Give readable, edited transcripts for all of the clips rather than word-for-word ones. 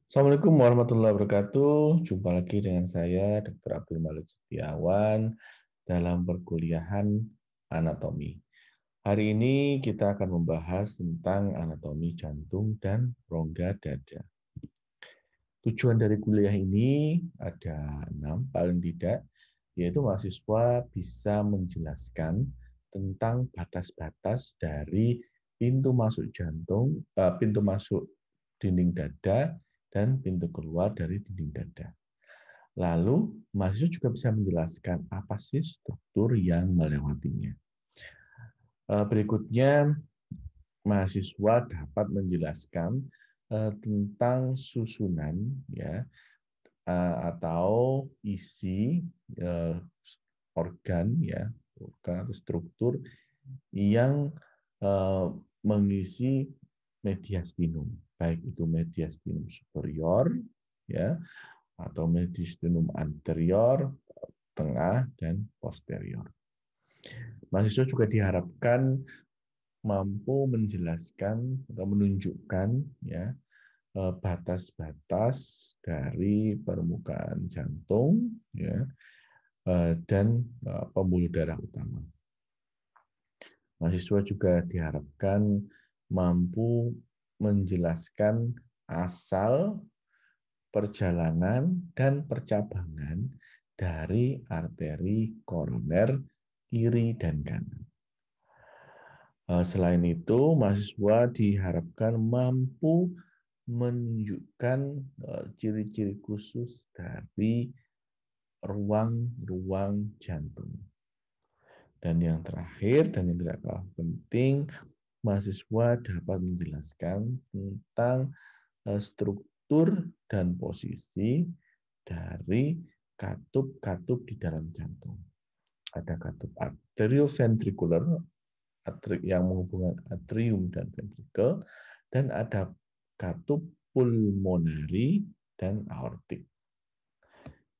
Assalamualaikum warahmatullahi wabarakatuh. Jumpa lagi dengan saya, Dr. Abdul Malik Setiawan, dalam perkuliahan anatomi. Hari ini kita akan membahas tentang anatomi jantung dan rongga dada. Tujuan dari kuliah ini ada 6, paling tidak, yaitu mahasiswa bisa menjelaskan tentang batas-batas dari pintu masuk jantung, pintu masuk dinding dada, dan pintu keluar dari dinding dada. Lalu, mahasiswa juga bisa menjelaskan apa sih struktur yang melewatinya. Berikutnya, mahasiswa dapat menjelaskan tentang susunan ya atau isi organ ya, organ atau struktur yang mengisi mediastinum, baik itu mediastinum superior ya atau mediastinum anterior, tengah dan posterior. Mahasiswa juga diharapkan mampu menjelaskan atau menunjukkan ya batas-batas dari permukaan jantung ya dan pembuluh darah utama. Mahasiswa juga diharapkan mampu menjelaskan asal, perjalanan, dan percabangan dari arteri koroner kiri dan kanan. Selain itu, mahasiswa diharapkan mampu menunjukkan ciri-ciri khusus dari ruang-ruang jantung. Dan yang terakhir, dan yang tidak kalah penting, mahasiswa dapat menjelaskan tentang struktur dan posisi dari katup-katup di dalam jantung. Ada katup arterioventricular yang menghubungkan atrium dan ventricle, dan ada katup pulmonari dan aortik.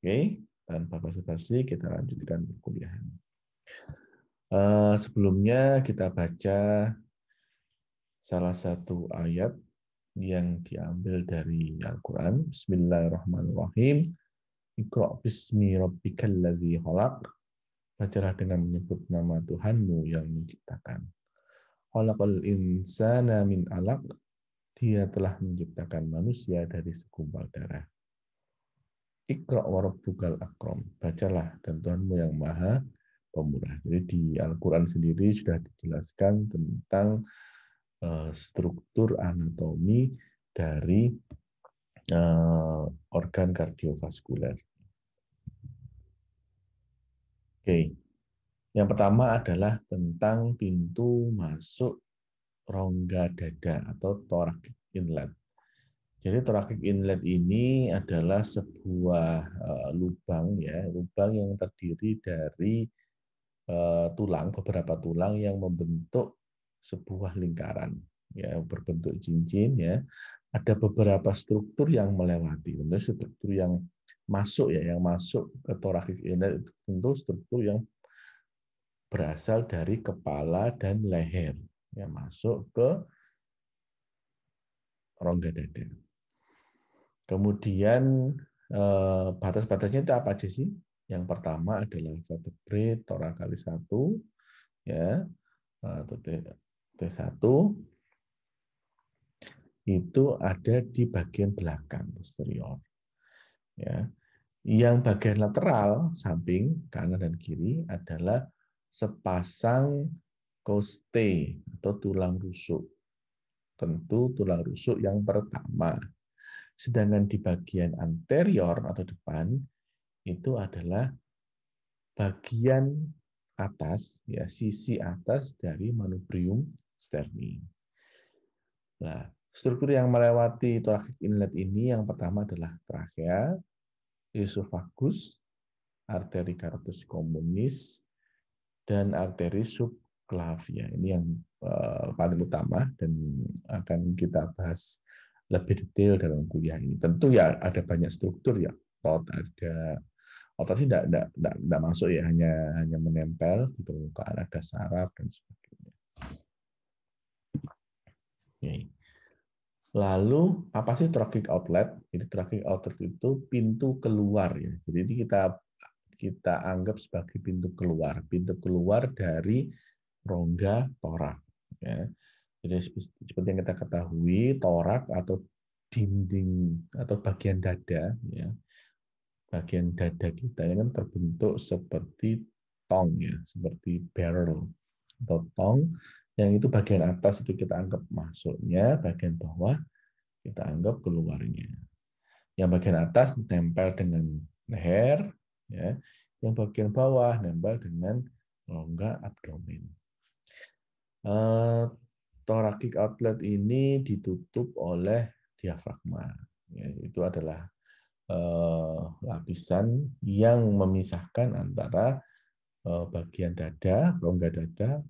Oke, tanpa basa-basi kita lanjutkan perkuliahan. Sebelumnya kita baca salah satu ayat yang diambil dari Al-Quran. Bismillahirrahmanirrahim. Iqra' bismi rabbikal ladzi khalaq. Bacalah dengan menyebut nama Tuhanmu yang menciptakan. Khalaqal insana min 'alaq. Dia telah menciptakan manusia dari segumpal darah. Iqra' wa rabbukal akram. Bacalah dan Tuhanmu yang maha pemurah. Jadi di Al-Quran sendiri sudah dijelaskan tentang struktur anatomi dari organ kardiovaskuler. Oke, yang pertama adalah tentang pintu masuk rongga dada atau thoracic inlet. Jadi thoracic inlet ini adalah sebuah lubang ya, lubang yang terdiri dari tulang, beberapa tulang yang membentuk sebuah lingkaran ya, berbentuk cincin ya. Ada beberapa struktur yang melewati. Tentu struktur yang masuk ya, yang masuk ke thoracic inlet tentu struktur yang berasal dari kepala dan leher yang masuk ke rongga dada. Kemudian batas-batasnya itu apa aja sih? Yang pertama adalah vertebrae thoracalis 1 ya, atau T1 itu ada di bagian belakang posterior. Ya. Yang bagian lateral samping kanan dan kiri adalah sepasang koste atau tulang rusuk. Tentu tulang rusuk yang pertama. Sedangkan di bagian anterior atau depan itu adalah bagian atas, ya sisi atas dari manubrium sterni. Nah, struktur yang melewati thoracic inlet ini yang pertama adalah trachea, esophagus, arteri carotis communis, dan arteri subclavia. Ini yang paling utama dan akan kita bahas lebih detail dalam kuliah ini. Tentu ya ada banyak struktur ya. Otot sih tidak masuk ya, hanya menempel di permukaan, ada saraf dan sebagainya. Okay. Lalu apa sih thoracic outlet? Jadi thoracic outlet itu pintu keluar ya. Jadi ini kita anggap sebagai pintu keluar dari rongga torak. Ya. Jadi seperti yang kita ketahui, torak atau dinding atau bagian dada, ya, bagian dada kita ini kan terbentuk seperti tong ya, seperti barrel atau tong. Yang itu bagian atas itu kita anggap masuknya, bagian bawah kita anggap keluarnya. Yang bagian atas nempel dengan leher, ya. Yang bagian bawah nempel dengan rongga abdomen. Thoracic outlet ini ditutup oleh diafragma. Ya, itu adalah lapisan yang memisahkan antara bagian dada, rongga dada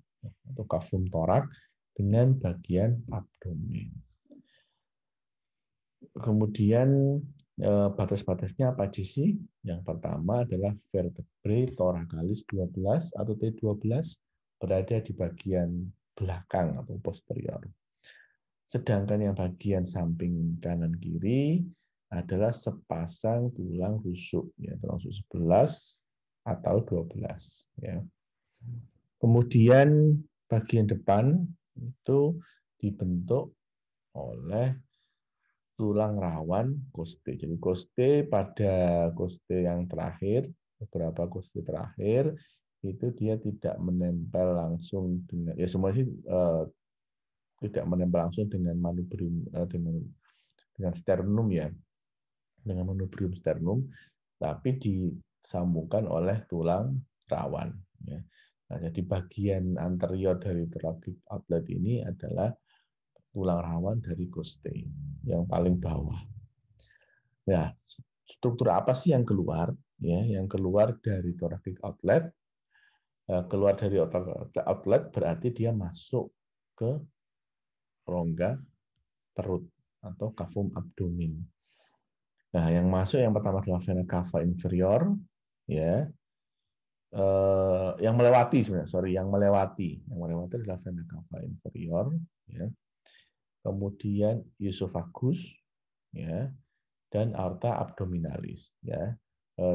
atau kafum torak dengan bagian abdomen. Kemudian batas-batasnya apa aja sih? Yang pertama adalah vertebrae thoracalis 12 atau T12 berada di bagian belakang atau posterior. Sedangkan yang bagian samping kanan kiri adalah sepasang tulang rusuk, ya, tulang rusuk 11 atau 12. Ya. Kemudian bagian depan itu dibentuk oleh tulang rawan koste. Jadi koste pada koste yang terakhir, beberapa koste terakhir itu dia tidak menempel langsung dengan, ya semua sih tidak menempel langsung dengan manubrium dengan sternum ya, dengan manubrium sternum, tapi disambungkan oleh tulang rawan. Ya. Nah, jadi bagian anterior dari thoracic outlet ini adalah tulang rawan dari koste yang paling bawah. Ya, struktur apa sih yang keluar? Ya, yang keluar dari thoracic outlet. Keluar dari outlet berarti dia masuk ke rongga perut atau cavum abdomen. Nah, yang masuk yang pertama adalah vena cava inferior, ya. Yang melewati sebenarnya, yang melewati adalah vena cava inferior, ya. Kemudian esophagus, ya, dan aorta abdominalis, ya.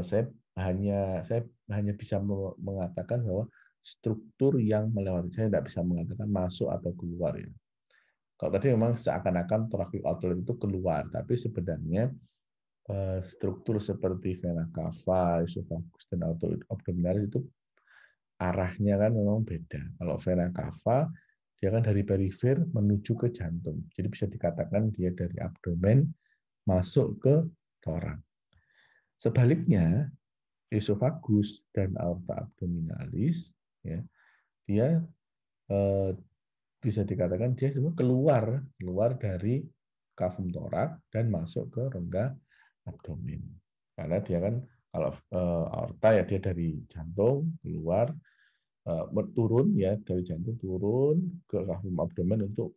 Saya hanya bisa mengatakan bahwa struktur yang melewati, saya tidak bisa mengatakan masuk atau keluar ya. Kalau tadi memang seakan-akan thoracic outlet itu keluar, tapi sebenarnya struktur seperti vena cava, esophagus, dan aorta abdominalis itu arahnya kan memang beda. Kalau vena cava dia kan dari perifer menuju ke jantung. Jadi bisa dikatakan dia dari abdomen masuk ke torak. Sebaliknya, esophagus dan aorta abdominalis, ya, dia bisa dikatakan dia keluar dari kafum torak dan masuk ke rongga abdomen. Karena dia kan kalau aorta ya dia dari jantung keluar, turun ya dari jantung turun ke kafum abdomen untuk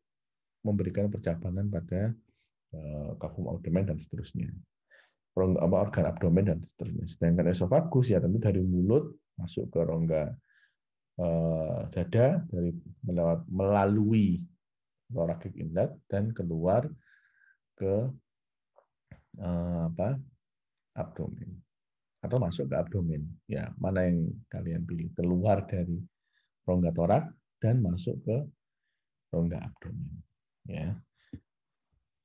memberikan percabangan pada kafum abdomen dan seterusnya. Organ abdomen dan seterusnya. Sedangkan esophagus ya tentu dari mulut masuk ke rongga dada melalui thoracic inlet dan keluar ke abdomen atau masuk ke abdomen. Ya, mana yang kalian pilih? Keluar dari rongga torak dan masuk ke rongga abdomen. Ya.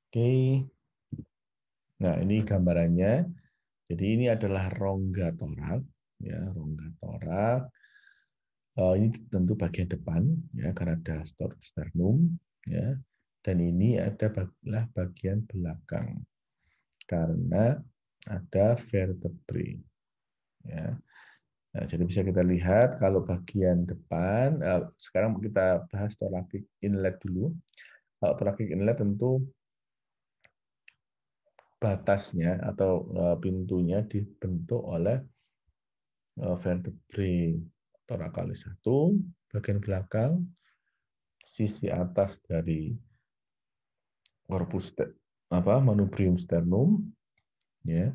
Oke. Nah, ini gambarannya. Jadi ini adalah rongga torak, ya, rongga torak. Ini tentu bagian depan, ya, karena ada sternum, ya. Dan ini adalah bagian belakang, karena ada vertebrae. Ya. Nah, jadi bisa kita lihat kalau bagian depan, sekarang kita bahas thoracic inlet dulu. Kalau thoracic inlet tentu batasnya atau pintunya dibentuk oleh vertebrae thoracalis 1, bagian belakang, sisi atas dari corpus manubrium sternum, ya.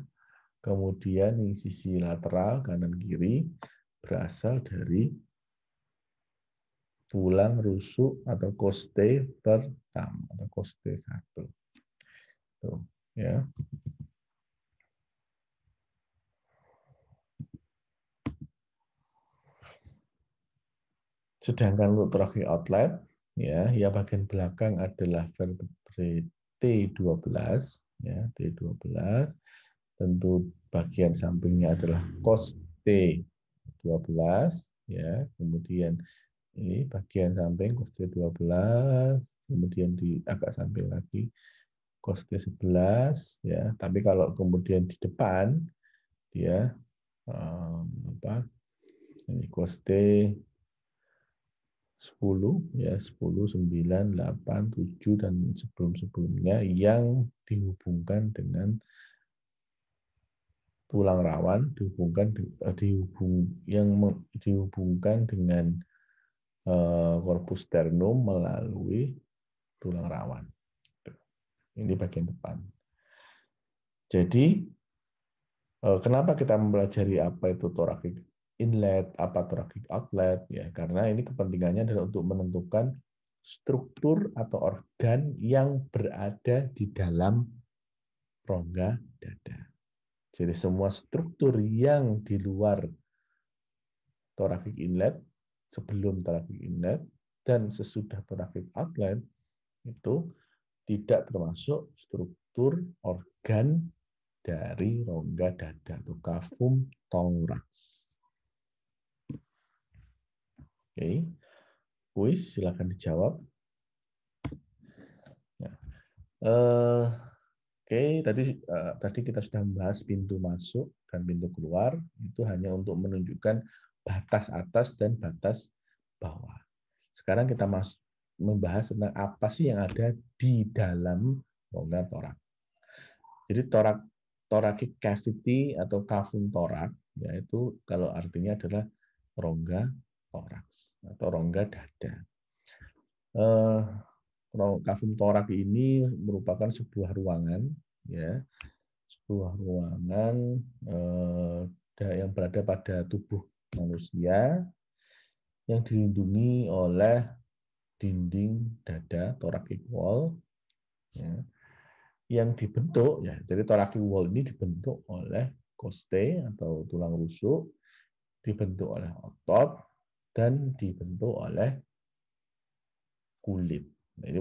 Kemudian di sisi lateral kanan kiri berasal dari tulang rusuk atau koste pertama atau koste 1. Tuh, ya. Sedangkan untuk thoracic outlet, ya, yang bagian belakang adalah vertebrae T12, ya, T12. Tentu bagian sampingnya adalah cos T12, ya. Kemudian ini bagian samping cos T12, kemudian di agak samping lagi cos T11, ya. Tapi kalau kemudian di depan dia apa? Ini cos T 10, ya, 10, 9, 8, 7, dan sebelum-sebelumnya yang dihubungkan dengan tulang rawan, dihubungkan dengan korpus sternum melalui tulang rawan. Ini bagian depan. Jadi kenapa kita mempelajari apa itu thoracic inlet, apa thoracic outlet, ya, karena ini kepentingannya adalah untuk menentukan struktur atau organ yang berada di dalam rongga dada. Jadi semua struktur yang di luar thoracic inlet, sebelum thoracic inlet, dan sesudah thoracic outlet itu tidak termasuk struktur organ dari rongga dada atau cavum thorax. Oke, kuis silakan dijawab. Nah, oke, tadi kita sudah membahas pintu masuk dan pintu keluar, itu hanya untuk menunjukkan batas atas dan batas bawah. Sekarang kita membahas tentang apa sih yang ada di dalam rongga torak. Jadi thoracic cavity atau cavum thorax, yaitu kalau artinya adalah rongga toraks atau rongga dada. Cavum thorax ini merupakan sebuah ruangan, ya, sebuah ruangan yang berada pada tubuh manusia yang dilindungi oleh dinding dada thoracic wall, ya, yang dibentuk, ya, jadi thoracic wall ini dibentuk oleh costae atau tulang rusuk, dibentuk oleh otot, dan dibentuk oleh kulit. Nah, ini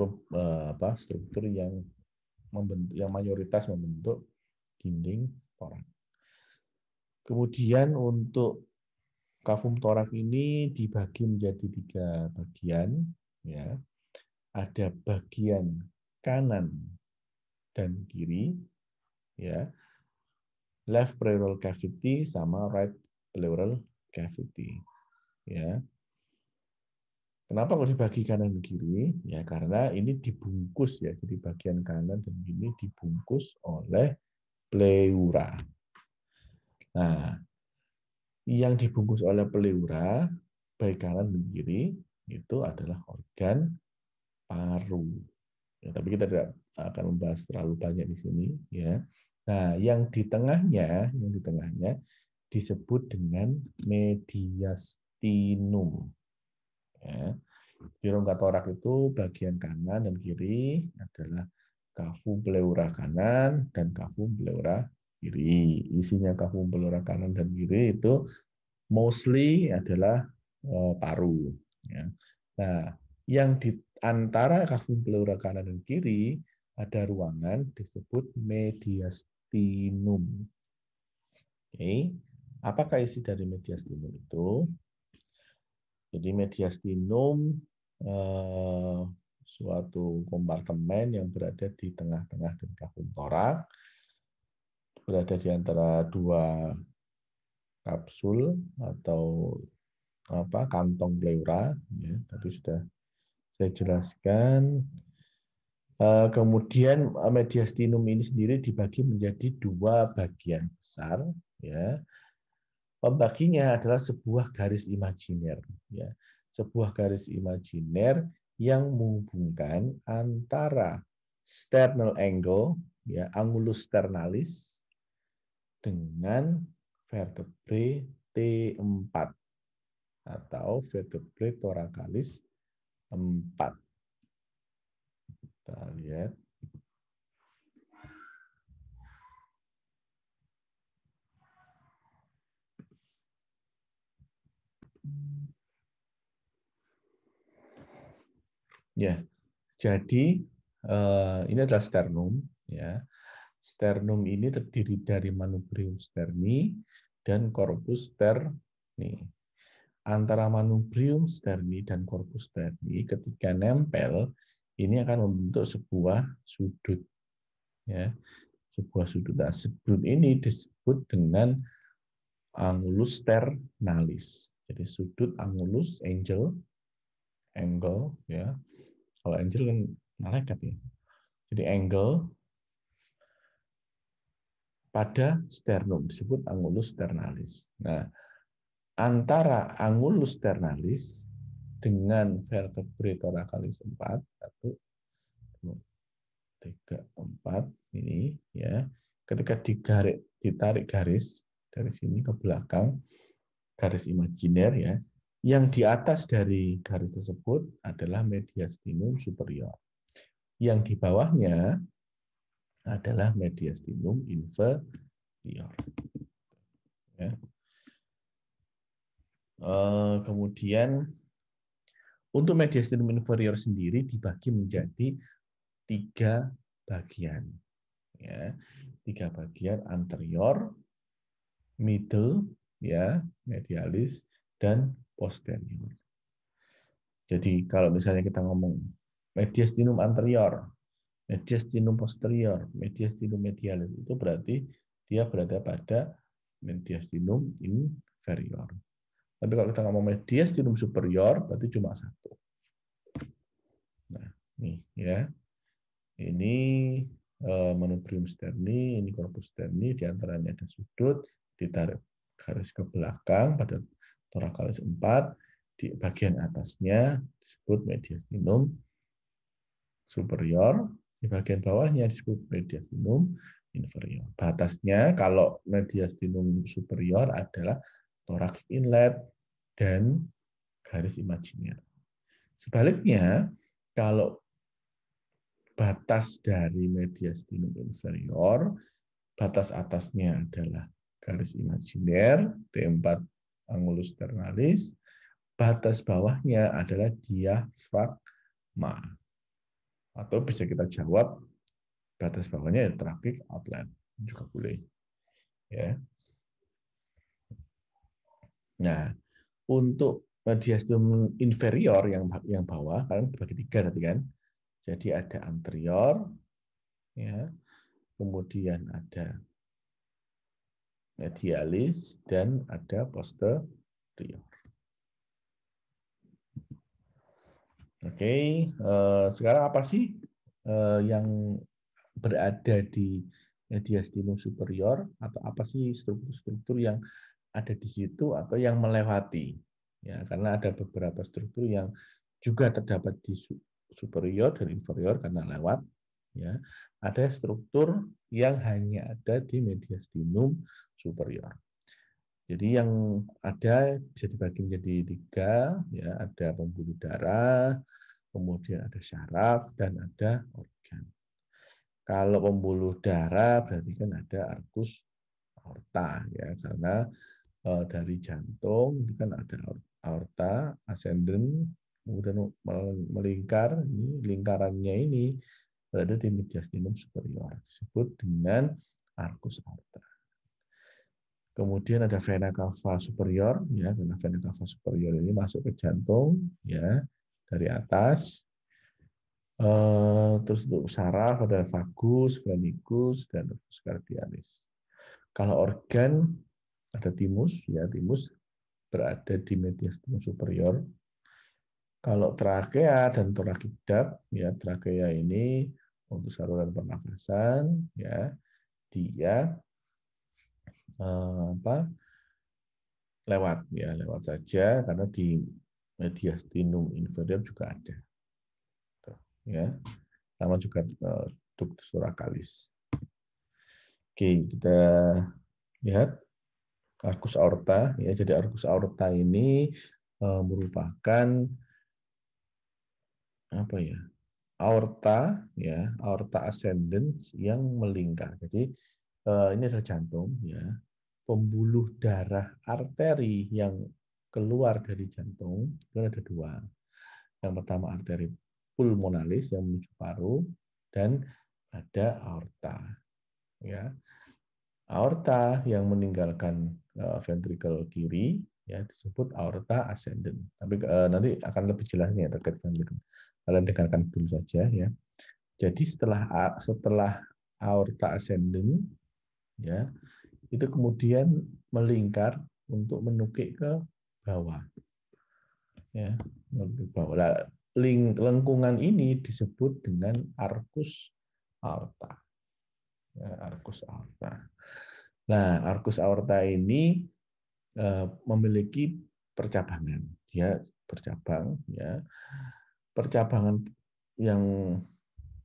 struktur yang mayoritas membentuk dinding torak. Kemudian untuk cavum thorax ini dibagi menjadi 3 bagian, ya. Ada bagian kanan dan kiri, ya. Left pleural cavity sama right pleural cavity, ya. Kenapa kok dibagi kanan dan kiri? Ya karena ini dibungkus, ya. Jadi bagian kanan dan kiri dibungkus oleh pleura. Nah, yang dibungkus oleh pleura baik kanan dan kiri itu adalah organ paru. Ya, tapi kita tidak akan membahas terlalu banyak di sini, ya. Nah, yang di tengahnya disebut dengan mediastinum. Ya. Di rongga torak itu bagian kanan dan kiri adalah cavum pleura kanan dan cavum pleura kiri. Isinya cavum pleura kanan dan kiri itu mostly adalah paru. Ya. Nah, yang di antara cavum pleura kanan dan kiri ada ruangan disebut mediastinum. Oke. Apakah isi dari mediastinum itu? Jadi mediastinum suatu kompartemen yang berada di tengah-tengah dari cavum thorax, berada di antara 2 kapsul atau kantong pleura, ya, tadi sudah saya jelaskan. Kemudian mediastinum ini sendiri dibagi menjadi 2 bagian besar, ya. Pembaginya adalah sebuah garis imajiner, ya. Sebuah garis imajiner yang menghubungkan antara sternal angle, ya, angulus sternalis dengan vertebrae T4 atau vertebrae thoracalis 4. Kita lihat. Ya, jadi ini adalah sternum. Ya, sternum ini terdiri dari manubrium sterni dan corpus sterni. Antara manubrium sterni dan corpus sterni ketika nempel ini akan membentuk sebuah sudut. Ya, sebuah sudut. Nah, sudut ini disebut dengan angulus sternalis. Jadi sudut angulus angle ya. Kalau angel kan malaikat ya. Jadi angle pada sternum disebut angulus sternalis. Nah, antara angulus sternalis dengan vertebrae thoracalis 4, 1, 2, 3, 4 ini ya. Ketika ditarik garis dari sini ke belakang, garis imajiner ya, yang di atas dari garis tersebut adalah mediastinum superior. Yang di bawahnya adalah mediastinum inferior. Ya. Kemudian untuk mediastinum inferior sendiri dibagi menjadi 3 bagian. Ya, 3 bagian: anterior, middle, ya, medialis, dan posterior. Jadi kalau misalnya kita ngomong mediastinum anterior, mediastinum posterior, mediastinum medialis, itu berarti dia berada pada mediastinum inferior. Tapi kalau kita ngomong mediastinum superior, berarti cuma 1. Nah, nih ya. Ini manubrium sterni, ini corpus sterni, di antaranya ada sudut, ditarik garis ke belakang pada thoracalis 4, di bagian atasnya disebut mediastinum superior, di bagian bawahnya disebut mediastinum inferior. Batasnya kalau mediastinum superior adalah thoracic inlet dan garis imajiner. Sebaliknya, kalau batas dari mediastinum inferior, batas atasnya adalah garis imajiner, T4 angulus sternalis, batas bawahnya adalah diafragma. Atau bisa kita jawab, batas bawahnya thoracic outlet, juga boleh. Ya. Nah, untuk mediastinum inferior yang bawah, kalian dibagi 3 tadi kan. Jadi ada anterior, ya, kemudian ada medialis, dan ada posterior. Oke, sekarang apa sih yang berada di mediastinum superior, atau apa sih struktur-struktur yang ada di situ atau yang melewati? Ya, karena ada beberapa struktur yang juga terdapat di superior dan inferior karena lewat. Ya, ada struktur yang hanya ada di mediastinum superior. Jadi yang ada bisa dibagi menjadi 3, ya, ada pembuluh darah, kemudian ada syaraf, dan ada organ. Kalau pembuluh darah berarti kan ada arcus aorta, ya, karena dari jantung itu kan ada aorta ascendent, kemudian melingkar, ini lingkarannya ini berada di mediastinum superior, disebut dengan arcus aorta. Kemudian ada vena cava superior, ya, karena vena cava superior ini masuk ke jantung, ya, dari atas. Terus untuk saraf ada vagus, venicus, dan nervus cardialis. Kalau organ ada timus, ya, timus berada di mediastinum superior. Kalau trakea dan thoracic duct, ya, trakea ini untuk saluran pernafasan, ya, dia lewat, ya, lewat saja karena di mediastinum inferior juga ada. Tuh, ya. Sama juga ductus thoracalis. Oke, kita lihat arcus aorta, ya. Jadi arcus aorta ini merupakan apa ya? Aorta, ya, aorta ascendens yang melingkar. Jadi ini adalah jantung, ya. Pembuluh darah arteri yang keluar dari jantung itu ada 2. Yang pertama arteri pulmonalis yang menuju paru, dan ada aorta. Ya, aorta yang meninggalkan ventrikel kiri ya disebut aorta ascendent. Tapi nanti akan lebih jelasnya terkait ventrikel. Kalian dengarkan dulu saja ya. Jadi setelah aorta ascendent ya itu kemudian melingkar untuk menukik ke bawah. Ya, menukik ke bawah. Nah, lengkungan ini disebut dengan arcus aorta. Ya, arcus aorta. Nah, arcus aorta ini memiliki percabangan. Dia bercabang ya. Percabangan yang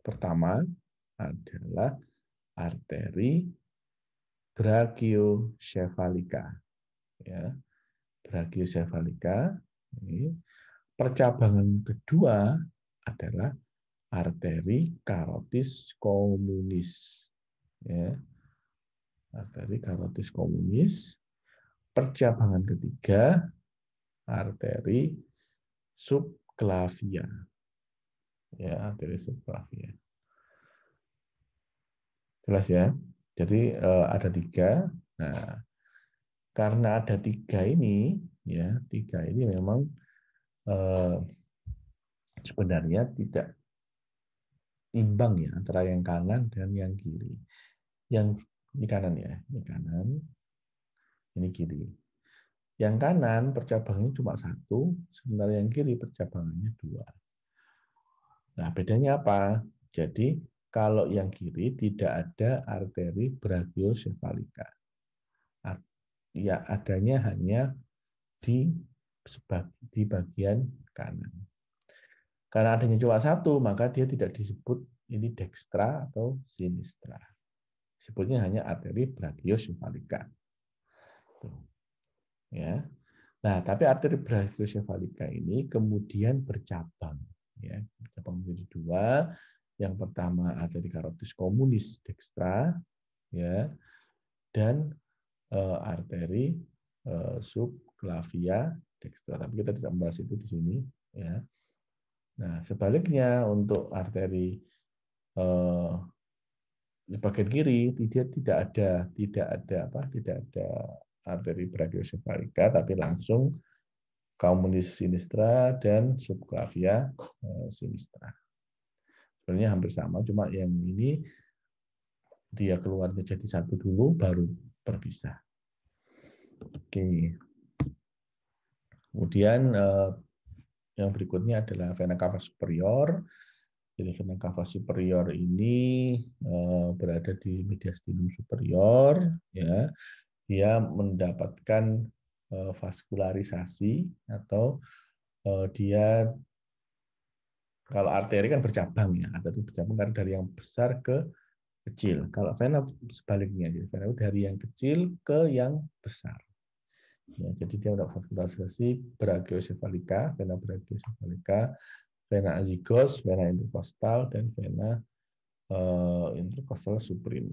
pertama adalah arteri brachiosephalika ya. Brachiosephalika ini. Percabangan kedua adalah arteri carotis communis ya. Arteri carotis communis. Percabangan ketiga arteri subclavia. Ya, arteri subclavia. Jelas ya. Jadi ada 3. Nah, karena ada 3 ini, ya 3 ini memang sebenarnya tidak imbang ya antara yang kanan dan yang kiri. Yang ini kanan ya, ini kanan, ini kiri. Yang kanan percabangannya cuma 1, sementara yang kiri percabangannya 2. Nah, bedanya apa? Jadi, kalau yang kiri tidak ada arteri brachiosephalika. Ya, adanya hanya di bagian kanan. Karena adanya cuma 1, maka dia tidak disebut ini dextra atau sinistra. Disebutnya hanya arteri brachiosephalika. Ya. Nah, tapi arteri brachiosephalika ini kemudian bercabang. Ya, bercabang menjadi 2. Yang pertama arteri carotis communis dextra, ya, dan arteri subclavia dextra. Tapi kita tidak membahas itu di sini. Ya. Nah, sebaliknya untuk arteri di bagian kiri tidak ada arteri brachiosephalika, tapi langsung communis sinistra dan subclavia sinistra. Sebenarnya hampir sama, cuma yang ini dia keluarnya jadi 1 dulu, baru berpisah. Oke. Kemudian yang berikutnya adalah vena cava superior. Jadi vena cava superior ini berada di mediastinum superior, ya. Dia mendapatkan vaskularisasi atau dia kalau arteri kan bercabang ya, arteri bercabang karena dari yang besar ke kecil. Kalau vena sebaliknya, jadi vena dari yang kecil ke yang besar. Ya, jadi dia mendapat vaskularisasi brachiosephalika, vena brachiosephalika, vena azygos, vena intercostal, dan vena intercostal supreme.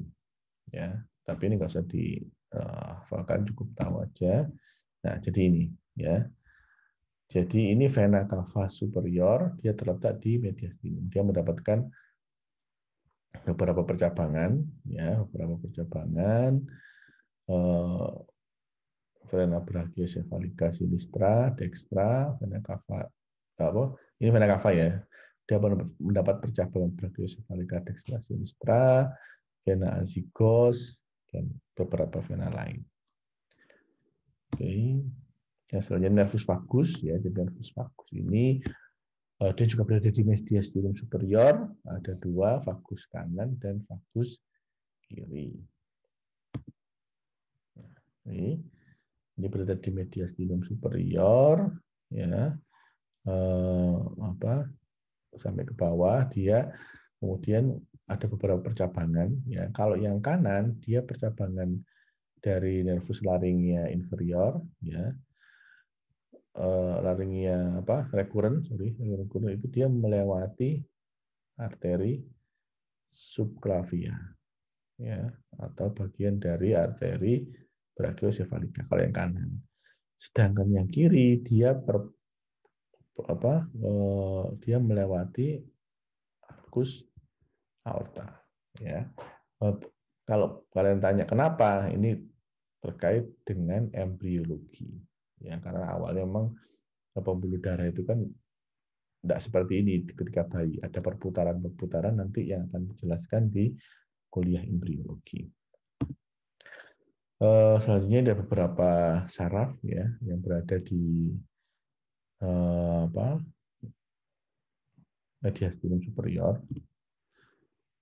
Ya, tapi ini nggak usah dihafalkan, cukup tahu aja. Nah, jadi ini ya. Jadi ini vena cava superior, dia terletak di mediastinum. Dia mendapatkan beberapa percabangan, ya, beberapa percabangan. Vena brachiosephalika sinistra, dextra, vena cava ini vena cava ya. Dia mendapat percabangan brachiosephalika dextra sinistra, vena azygos, dan beberapa vena lain. Oke. Yang selanjutnya nervus vagus ya. Jadi nervus vagus ini dia juga berada di mediastinum superior. Ada 2, vagus kanan dan vagus kiri. Ini berada di mediastinum superior, ya, sampai ke bawah. Dia kemudian ada beberapa percabangan. Ya, kalau yang kanan dia percabangan dari nervus laryngia inferior, ya, laryngia recurrent itu dia melewati arteri subclavia, ya, atau bagian dari arteri brachiosephalika kalau yang kanan. Sedangkan yang kiri dia dia melewati arkus aorta. Ya, kalau kalian tanya kenapa, ini terkait dengan embriologi. Ya, karena awalnya memang pembuluh darah itu kan tidak seperti ini ketika bayi. Ada perputaran-perputaran nanti yang akan dijelaskan di kuliah embriologi. Selanjutnya ada beberapa saraf ya yang berada di mediastinum superior.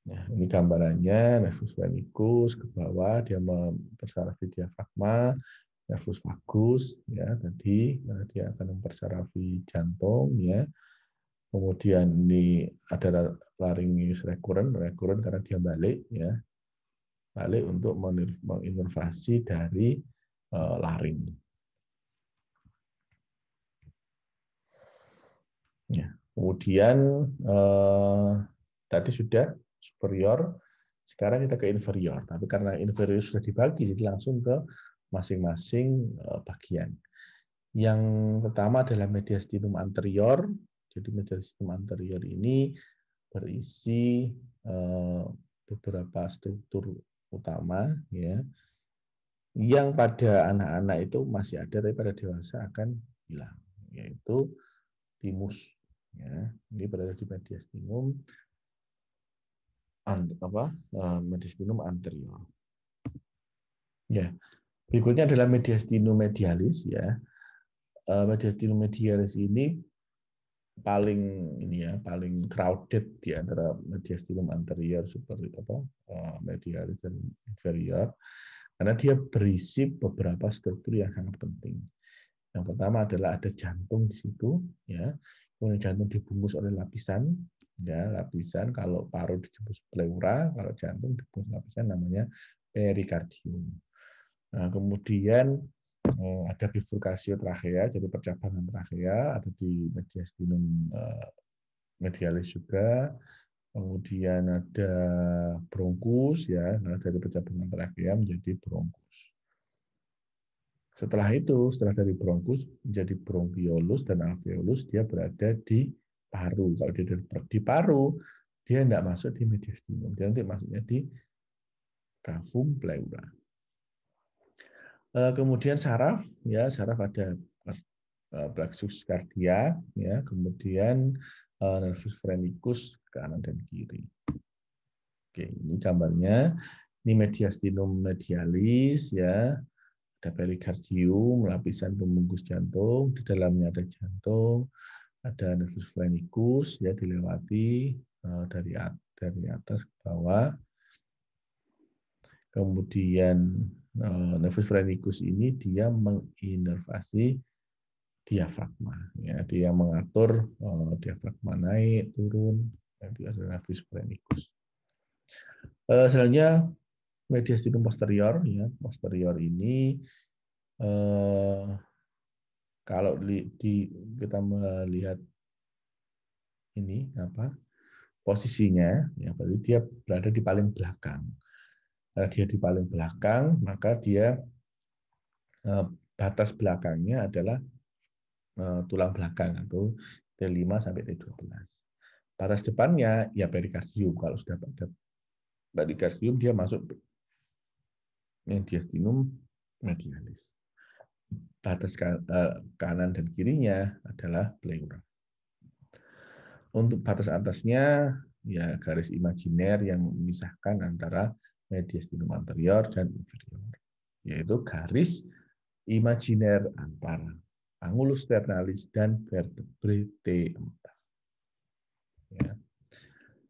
Nah, ini gambarannya nervus phrenicus ke bawah, dia mempersarafi diafragma, nervus vagus ya tadi dia akan mempersarafi jantung ya. Kemudian ini ada larynx recurrent karena dia balik ya. Balik untuk menginervasi dari laring. Ya. Kemudian tadi sudah superior, sekarang kita ke inferior. Tapi karena inferior sudah dibagi, jadi langsung ke masing-masing bagian. Yang pertama adalah mediastinum anterior. Jadi mediastinum anterior ini berisi beberapa struktur utama, ya, yang pada anak-anak itu masih ada, tapi pada dewasa akan hilang, yaitu timus. Ya, ini berada di mediastinum mediastinum anterior. Ya, berikutnya adalah mediastinum medialis. Ya, mediastinum medialis ini paling crowded di antara mediastinum anterior, medialis dan inferior, karena dia berisi beberapa struktur yang sangat penting. Yang pertama adalah ada jantung di situ, ya. Kemudian jantung dibungkus oleh lapisan, ya, lapisan. Kalau paru dibungkus pleura, kalau jantung dibungkus lapisan namanya perikardium. Nah, kemudian ada bifurkasio trachea, jadi percabangan trachea ada di mediastinum medialis juga. Kemudian ada bronkus, ya, dari percabangan trachea menjadi bronkus. Setelah itu, setelah dari bronkus menjadi bronkiolus dan alveolus, dia berada di paru. Kalau dia di paru, dia tidak masuk di mediastinum, dia nanti masuknya di cavum pleura. Kemudian saraf, ya, saraf ada plexus cardiac, ya, kemudian nervus phrenicus kanan dan kiri. Oke, ini gambarnya. Ini mediastinum medialis, ya. Ada perikardium, lapisan pembungkus jantung, di dalamnya ada jantung, ada nervus phrenicus, ya, dilewati dari atas ke bawah. Kemudian nervus phrenicus ini dia menginervasi diafragma, ya, dia mengatur diafragma naik turun, itu adalah nervus phrenicus. Selanjutnya mediastinum posterior, ya, posterior ini kalau kita melihat ini posisinya, ya, berarti dia berada di paling belakang. Karena dia di paling belakang, maka dia batas belakangnya adalah tulang belakang atau T5 sampai T12. Batas depannya ya perikardium. Kalau sudah pada perikardium dia masuk mediastinum medialis. Batas kanan dan kirinya adalah pleura. Untuk batas atasnya ya garis imajiner yang memisahkan antara mediastinum anterior dan inferior, yaitu garis imajiner antara angulus sternalis dan vertebrae T4. Ya.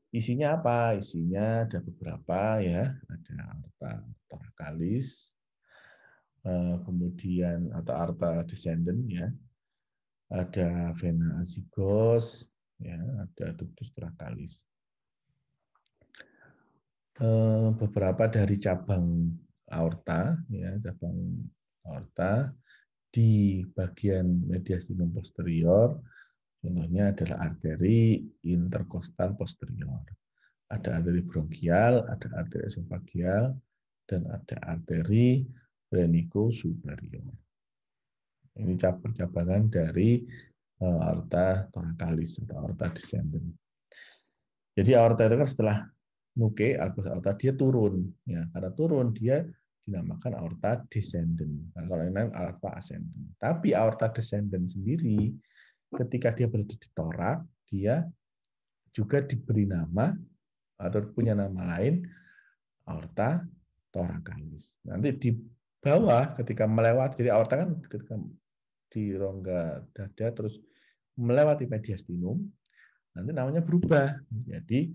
Isinya apa? Isinya ada beberapa, ya, ada aorta thoracalis, kemudian atau aorta descendant, ya, ada vena azygos, ya, ada ductus thoracalis. Beberapa dari cabang aorta, ya, cabang aorta di bagian mediastinum posterior, contohnya adalah arteri interkostal posterior. Ada arteri bronkial, ada arteri esofageal, dan ada arteri phrenicosuperior. Ini percabangan dari aorta thoracalis atau aorta descendens. Jadi aorta itu kan setelah nuke aorta dia turun, ya karena turun dia dinamakan aorta descendens. Nah, kalau ini aorta ascendens. Tapi aorta descendens sendiri ketika dia berada di torak, dia juga diberi nama atau punya nama lain aorta thoracalis. Nanti di bawah ketika melewati, jadi aorta kan ketika di rongga dada terus melewati mediastinum, nanti namanya berubah menjadi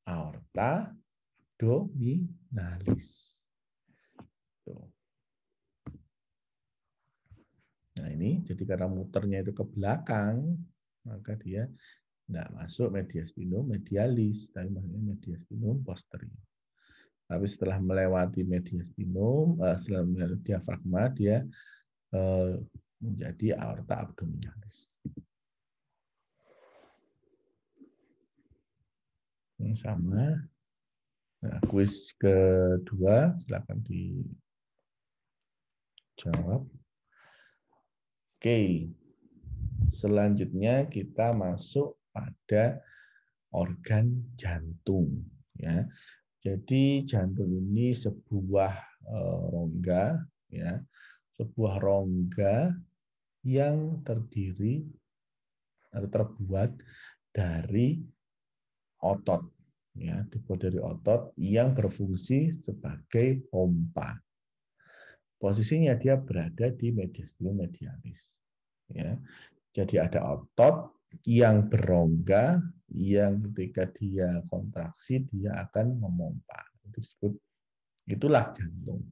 aorta abdominalis. Tuh. Nah ini, jadi karena muternya itu ke belakang, maka dia tidak masuk mediastinum medialis, tapi maksudnya mediastinum posterior. Tapi setelah melewati mediastinum, setelah melewati diafragma, dia menjadi aorta abdominalis. Yang sama. Nah, kuis kedua, silakan dijawab. Oke, selanjutnya kita masuk pada organ jantung. Ya, jadi jantung ini sebuah rongga, ya, sebuah rongga yang terdiri atau terbuat dari otot, ya, dibuat dari otot yang berfungsi sebagai pompa. Posisinya dia berada di mediastinum medialis. Ya. Jadi ada otot yang berongga yang ketika dia kontraksi dia akan memompa. Itu disebut, itulah jantung.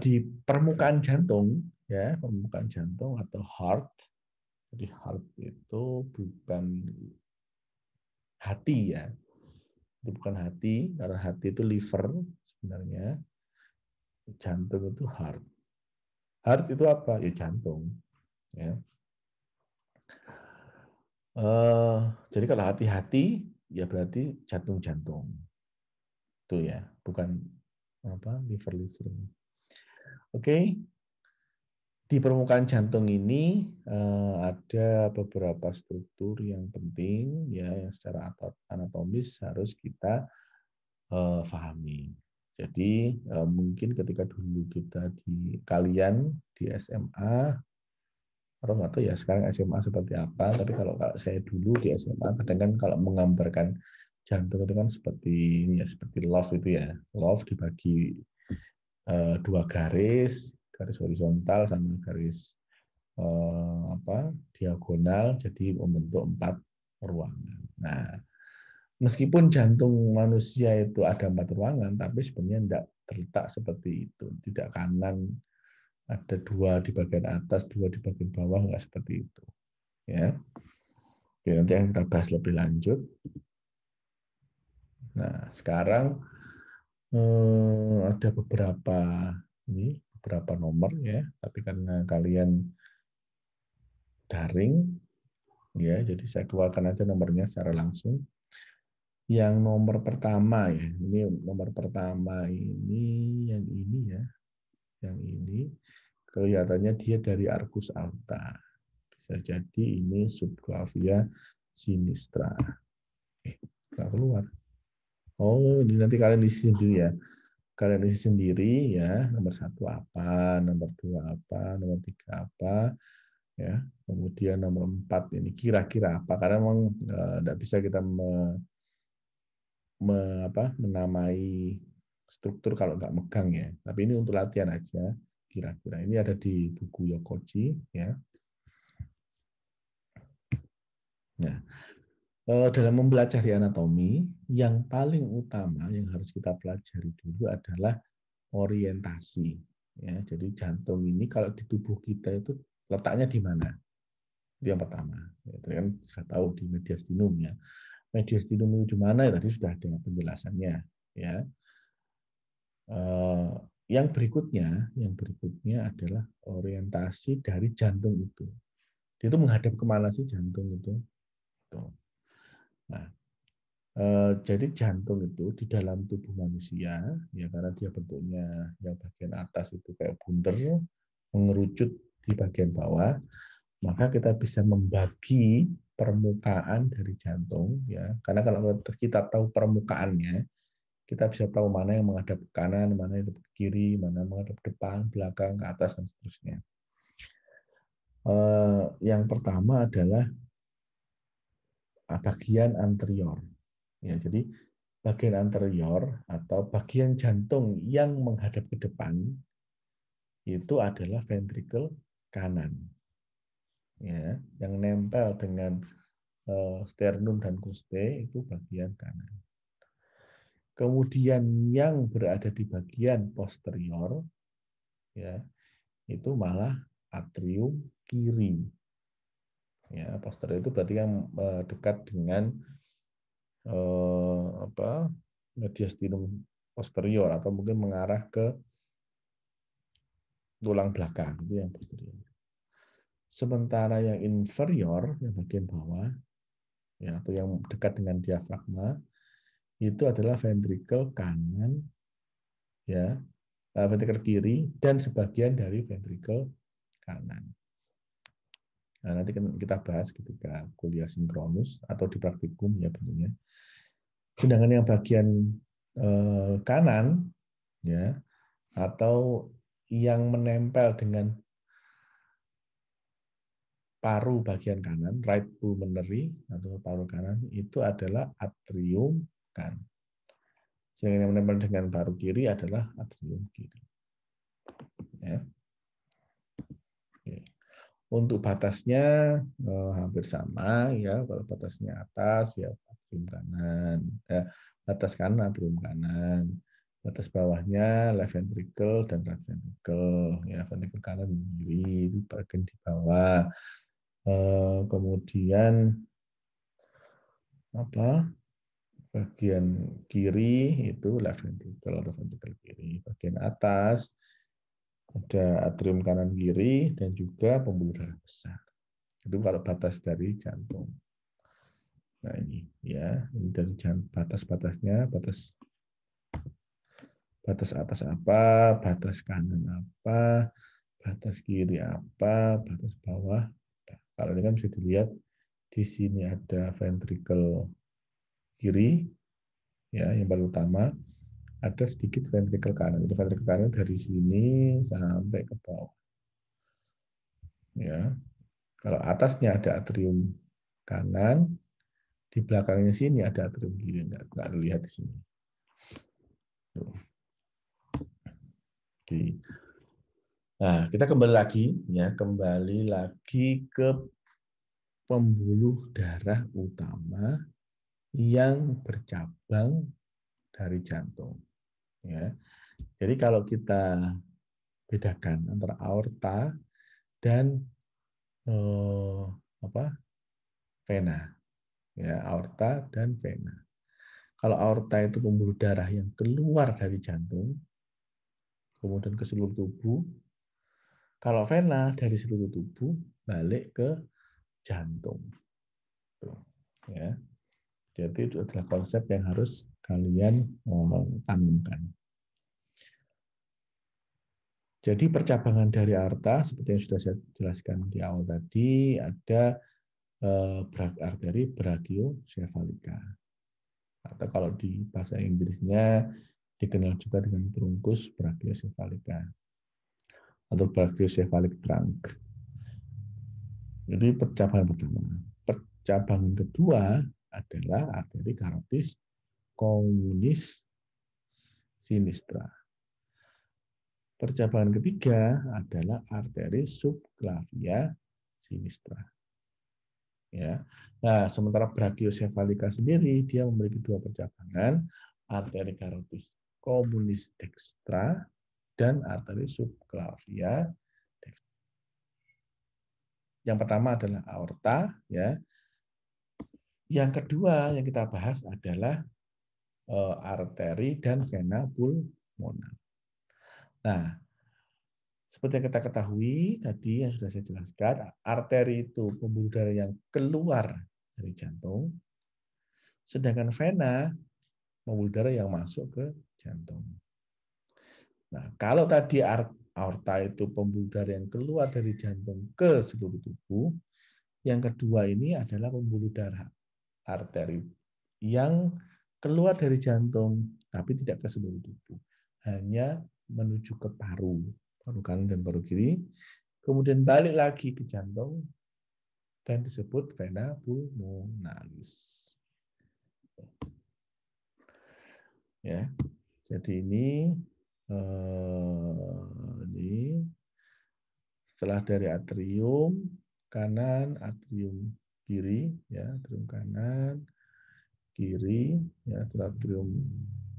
Di permukaan jantung, ya, permukaan jantung atau heart. Jadi heart itu bukan hati, ya. Itu bukan hati, karena hati itu liver sebenarnya. Jantung itu heart. Heart itu apa? Ya jantung. Ya. Jadi kalau hati-hati, ya berarti jantung-jantung. Itu ya, bukan apa liver-liver. Oke. Di permukaan jantung ini ada beberapa struktur yang penting, ya, yang secara anatomis harus kita pahami. Jadi mungkin ketika dulu kita kalian di SMA atau nggak tahu ya sekarang SMA seperti apa, tapi kalau saya dulu di SMA kadang kan kalau menggambarkan jantung itu kan seperti ini ya, seperti love itu ya, love dibagi dua garis horizontal sama garis diagonal, jadi membentuk 4 ruangan. Nah, meskipun jantung manusia itu ada 4 ruangan, tapi sebenarnya tidak terletak seperti itu. Tidak kanan ada 2 di bagian atas, 2 di bagian bawah, enggak seperti itu. Ya. Oke, nanti akan kita bahas lebih lanjut. Nah, sekarang ada beberapa nomor ya, tapi karena kalian daring ya, jadi saya keluarkan aja nomornya secara langsung. Yang nomor pertama ya, ini nomor pertama ini yang ini ya, yang ini kelihatannya dia dari arcus alta. Bisa jadi ini subclavia sinistra. Nggak keluar. Oh, ini nanti kalian isi sendiri ya. Kalian isi sendiri ya, nomor 1 apa, nomor 2 apa, nomor 3 apa, ya. Kemudian nomor 4 ini kira-kira apa, karena memang tidak bisa kita menamai struktur kalau nggak megang ya. Tapi ini untuk latihan aja, kira-kira. Ini ada di buku Yokoji ya. Nah, dalam mempelajari anatomi, yang paling utama yang harus kita pelajari dulu adalah orientasi. Ya, jadi jantung ini kalau di tubuh kita itu letaknya di mana? Itu yang pertama. Itu kan sudah tahu di mediastinum ya. Mediastinum itu di mana? Tadi sudah ada penjelasannya. Ya. Yang berikutnya adalah orientasi dari jantung itu. Dia itu menghadap kemana sih jantung itu? Nah, jadi jantung itu di dalam tubuh manusia, ya karena dia bentuknya yang bagian atas itu kayak bunder, mengerucut di bagian bawah. maka kita bisa membagi permukaan dari jantung, ya. Karena kalau kita tahu permukaannya, kita bisa tahu mana yang menghadap ke kanan, mana yang menghadap ke kiri, mana yang menghadap ke depan, belakang, ke atas, dan seterusnya. Yang pertama adalah bagian anterior. Ya, jadi bagian anterior atau bagian jantung yang menghadap ke depan itu adalah ventrikel kanan. Ya, yang nempel dengan sternum dan costae itu bagian kanan. Kemudian yang berada di bagian posterior, ya, itu malah atrium kiri. Ya, posterior itu berarti yang dekat dengan mediastinum posterior atau mungkin mengarah ke tulang belakang, itu yang posterior. Sementara yang inferior, yang bagian bawah, ya, atau yang dekat dengan diafragma, itu adalah ventrikel kanan, ya, ventrikel kiri dan sebagian dari ventrikel kanan. Nah, nanti kita bahas ketika kuliah sinkronus atau di praktikum, ya tentunya. Sedangkan yang bagian kanan, ya, atau yang menempel dengan paru bagian kanan, right pulmonary atau paru kanan, itu adalah atrium kanan. Sedangkan yang menempel dengan paru kiri adalah atrium kiri. Ya. Oke. Untuk batasnya hampir sama, ya. Kalau batasnya atas, ya atrium kanan. Atas kanan atrium kanan. Batas bawahnya left ventricle dan right ventricle. Ya, ventricle kanan dan kiri di bagian di bawah. Kemudian bagian kiri itu left ventricle atau ventricle kiri. Bagian atas ada atrium kanan kiri dan juga pembuluh darah besar. Itu kalau batas dari jantung. Nah ini, ya, ini dari batas-batasnya, batas atas apa, batas kanan apa, batas kiri apa, batas bawah. Kalau ini kan bisa dilihat di sini ada ventricle kiri, ya, yang paling utama. Ada sedikit ventricle kanan. Jadi ventricle kanan dari sini sampai ke bawah. Ya, kalau atasnya ada atrium kanan, di belakangnya sini ada atrium kiri, nggak terlihat di sini. Tuh. Nah, kita kembali lagi ke pembuluh darah utama yang bercabang dari jantung. Ya, jadi kalau kita bedakan antara aorta dan vena, ya, aorta dan vena. Kalau aorta itu pembuluh darah yang keluar dari jantung, kemudian ke seluruh tubuh. Kalau vena dari seluruh tubuh balik ke jantung. Tuh, ya. Jadi itu adalah konsep yang harus kalian tanamkan. Jadi percabangan dari aorta seperti yang sudah saya jelaskan di awal tadi, ada arteri brachiosephalika. Atau kalau di bahasa Inggrisnya dikenal juga dengan trunkus brachiosephalika atau brachiocephalic trunk. Jadi percabangan pertama. Percabangan kedua adalah arteri carotis communis sinistra. Percabangan ketiga adalah arteri subclavia sinistra. Ya. Nah, sementara brachiosephalika sendiri dia memiliki dua percabangan, arteri carotis communis dextra dan arteri subclavia dextra. Yang pertama adalah aorta, ya. Yang kedua yang kita bahas adalah arteri dan vena pulmonar. Nah, seperti yang kita ketahui tadi yang sudah saya jelaskan, arteri itu pembuluh darah yang keluar dari jantung, sedangkan vena pembuluh darah yang masuk ke jantung. Nah, kalau tadi aorta itu pembuluh darah yang keluar dari jantung ke seluruh tubuh. Yang kedua ini adalah pembuluh darah arteri yang keluar dari jantung tapi tidak ke seluruh tubuh, hanya menuju ke paru kanan dan paru kiri, kemudian balik lagi ke jantung dan disebut vena pulmonalis. Ya, jadi ini setelah dari atrium kanan, atrium kiri, ya atrium kanan, kiri, ya atrium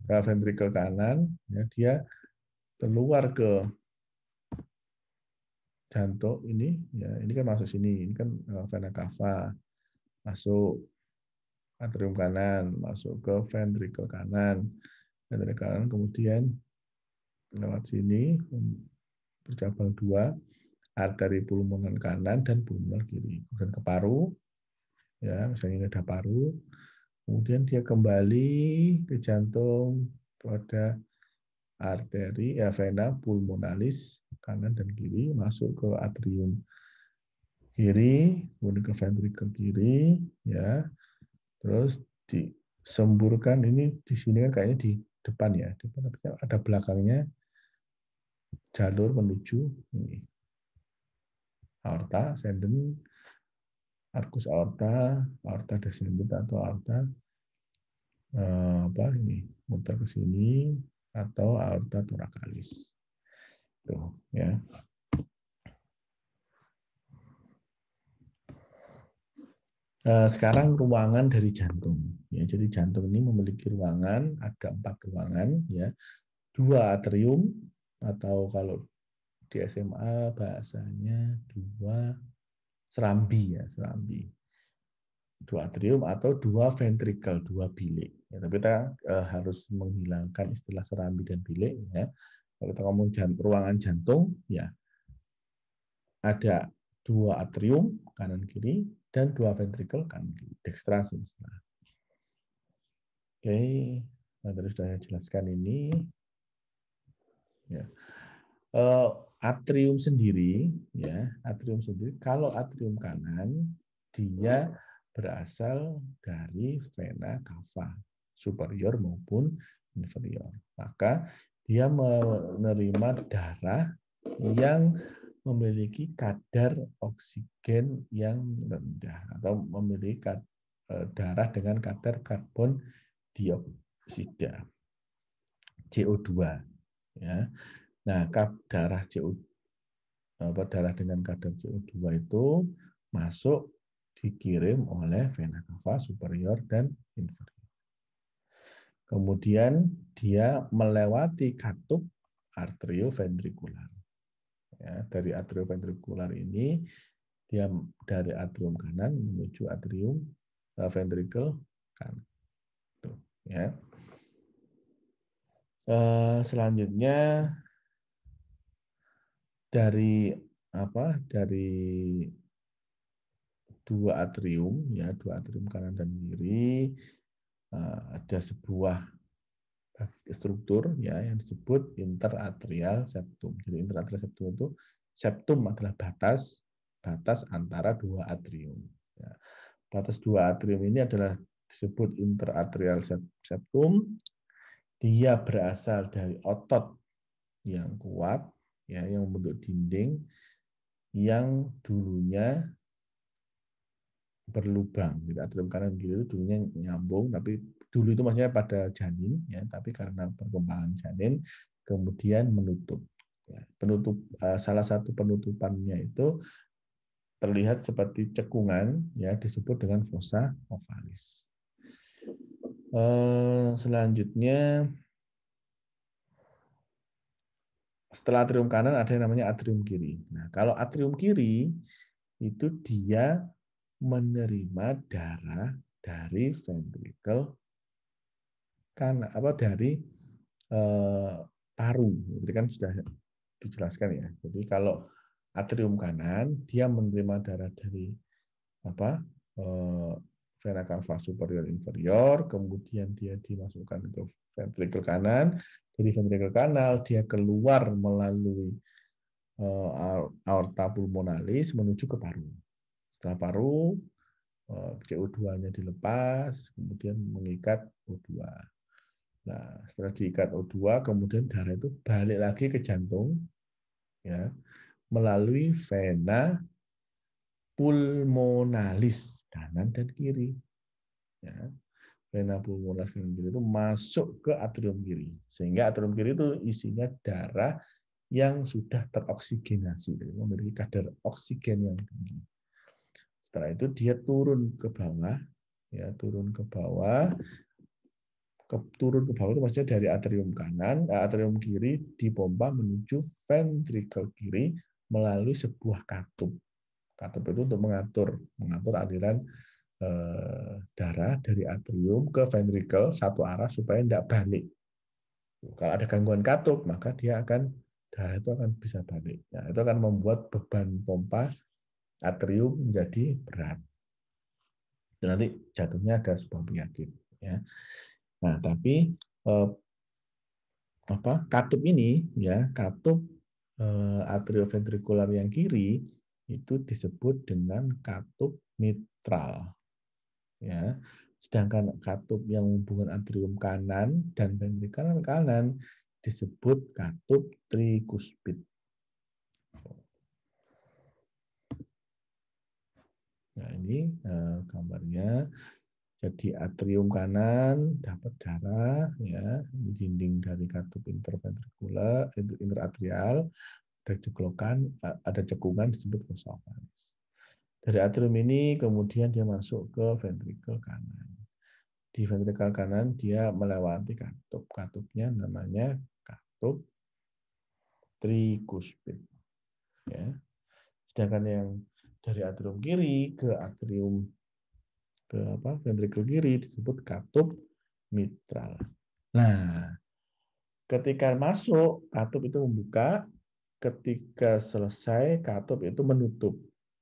ventrikel kanan, ya dia keluar ke jantung ini, ya ini kan masuk sini, ini kan vena cava, masuk atrium kanan, masuk ke ventrikel kanan, kemudian lewat sini bercabang dua, arteri pulmoner kanan dan pulmoner kiri, kemudian ke paru, ya misalnya ini ada paru, kemudian dia kembali ke jantung pada arteri ya vena pulmonalis kanan dan kiri, masuk ke atrium kiri, kemudian ke ventrikel kiri, ya terus disemburkan. Ini di sini kan kayaknya di depan ya, depan, tapi ada belakangnya jalur menuju ini aorta ascendens, arcus aorta, aorta descendens atau aorta ini muter ke sini atau aorta thoracalis. Tuh, ya. Sekarang ruangan dari jantung. Ya, jadi jantung ini memiliki ruangan, ada 4 ruangan, ya. 2 atrium atau kalau di SMA bahasanya 2 serambi, ya serambi. 2 atrium atau 2 ventrikel, 2 bilik. Ya, tapi kita harus menghilangkan istilah serambi dan bilik. Ya. Kalau kita ngomong ruangan jantung, ya ada 2 atrium kanan kiri dan 2 ventrikel kanan kiri, dekstra sinistra. Oke, nah, tadi sudah saya jelaskan ini. Ya. Atrium sendiri, ya atrium sendiri. Kalau atrium kanan dia berasal dari vena cava superior maupun inferior. Maka dia menerima darah yang memiliki kadar oksigen yang rendah atau memiliki darah dengan kadar karbon dioksida CO2, ya. Nah, darah darah dengan kadar CO2 itu masuk dikirim oleh vena cava superior dan inferior. Kemudian dia melewati katup arterioventrikular. Ya, dari atrioventrikular ini dia dari atrium kanan menuju atrium ventrikel kanan. Tuh, ya. Selanjutnya dari dua atrium, ya 2 atrium kanan dan kiri, ada sebuah struktur ya yang disebut interatrial septum. Jadi interatrial septum itu, septum adalah batas antara 2 atrium. Ya. Batas 2 atrium ini adalah disebut interatrial septum. Dia berasal dari otot yang kuat, ya, yang membentuk dinding yang dulunya berlubang. Jadi atrium kanan kiri itu dulunya nyambung, tapi dulu itu maksudnya pada janin, ya, tapi karena perkembangan janin kemudian menutup. Ya, salah satu penutupannya itu terlihat seperti cekungan, ya, disebut dengan fossa ovalis. Selanjutnya setelah atrium kanan ada yang namanya atrium kiri. Nah, kalau atrium kiri itu dia menerima darah dari ventrikel kan dari paru. Jadi kan sudah dijelaskan ya. Jadi kalau atrium kanan dia menerima darah dari vena cava superior inferior, kemudian dia dimasukkan ke ventrikel kanan. Dari ventrikel kanan dia keluar melalui aorta pulmonalis menuju ke paru. Setelah paru, CO2-nya dilepas, kemudian mengikat O2. Nah, setelah diikat O2, kemudian darah itu balik lagi ke jantung, ya, melalui vena pulmonalis kanan dan kiri. Ya, vena pulmonalis kanan kiri itu masuk ke atrium kiri, sehingga atrium kiri itu isinya darah yang sudah teroksigenasi, memiliki kadar oksigen yang tinggi. Setelah itu dia turun ke bawah, ya, turun ke bawah itu maksudnya dari atrium kanan, atrium kiri dipompa menuju ventrikel kiri melalui sebuah katup. Katup itu untuk mengatur aliran darah dari atrium ke ventrikel satu arah supaya tidak balik. Kalau ada gangguan katup, maka darah itu akan bisa balik. Nah, itu akan membuat beban pompa atrium menjadi berat. Dan nanti jatuhnya ada sebuah penyakit. Ya. Nah, tapi katup ini, ya, katup atrioventrikular yang kiri itu disebut dengan katup mitral. Ya. Sedangkan katup yang menghubungkan atrium kanan dan ventrikel kanan disebut katup trikuspid. Nah, ini gambarnya. Jadi atrium kanan dapat darah, ya, dinding dari katup interventrikular, interatrial, ada cekungan disebut fossa ovaris. Dari atrium ini kemudian dia masuk ke ventrikel kanan. Di ventrikel kanan dia melewati katup. Katupnya namanya katup trikuspid. Ya. Sedangkan yang dari atrium kiri ke ventrikel kiri disebut katup mitral. Nah, ketika masuk katup itu membuka, ketika selesai katup itu menutup.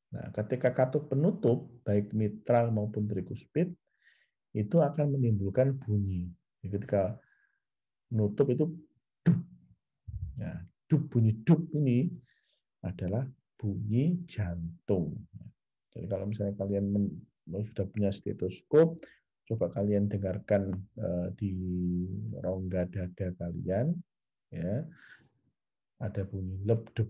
Nah, ketika katup penutup baik mitral maupun trikuspid itu akan menimbulkan bunyi. Jadi ketika menutup itu dup. Nah, bunyi dup ini adalah bunyi jantung. Jadi kalau misalnya kalian sudah punya stetoskop, coba kalian dengarkan di rongga dada kalian, ya, ada bunyi lebdup,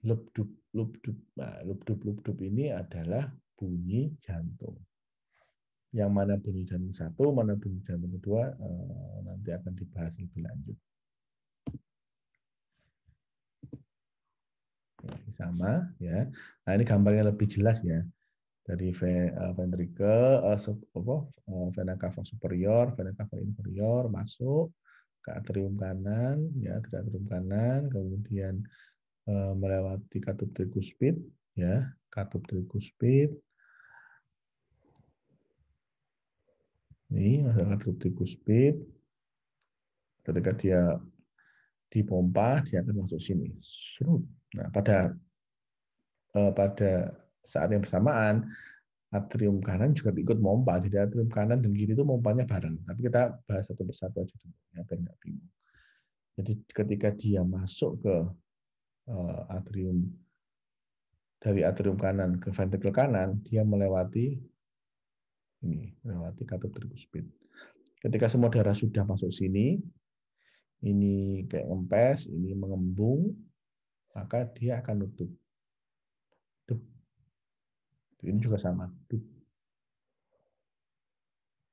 lebdup, lebdup. Nah, lebdup, lebdup ini adalah bunyi jantung. Yang mana bunyi jantung satu, mana bunyi jantung kedua, nanti akan dibahas lebih lanjut. Sama, ya. Nah, ini gambarnya lebih jelas, ya. Dari ventrikel, vena cava superior, vena cava inferior masuk ke atrium kanan, ya, ke atrium kanan, kemudian melewati katup trikuspid, ya, katup trikuspid. Ini masuk katup trikuspid. Ketika dia dipompa, dia akan masuk sini. Nah, pada saat yang bersamaan atrium kanan juga ikut mompa. Jadi atrium kanan dan kiri itu mompanya bareng. Tapi kita bahas satu persatu aja dulu, ya, biar nggak bingung. Jadi ketika dia masuk ke atrium, dari atrium kanan ke ventrikel kanan, dia melewati katup trikuspid. Ketika semua darah sudah masuk sini, ini kayak ngempes, ini mengembung, maka dia akan nutup. Ini juga sama.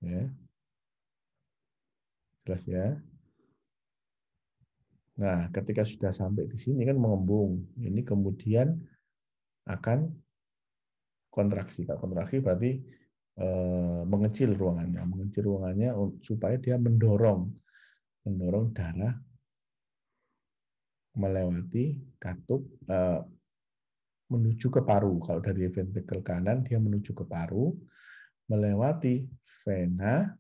Ya. Jelas, ya. Nah, ketika sudah sampai di sini kan mengembung. Ini kemudian akan kontraksi. Kalau kontraksi berarti mengecil ruangannya. Mengecil ruangannya supaya dia mendorong darah melewati katup menuju ke paru. Kalau dari ventrikel kanan dia menuju ke paru, melewati vena,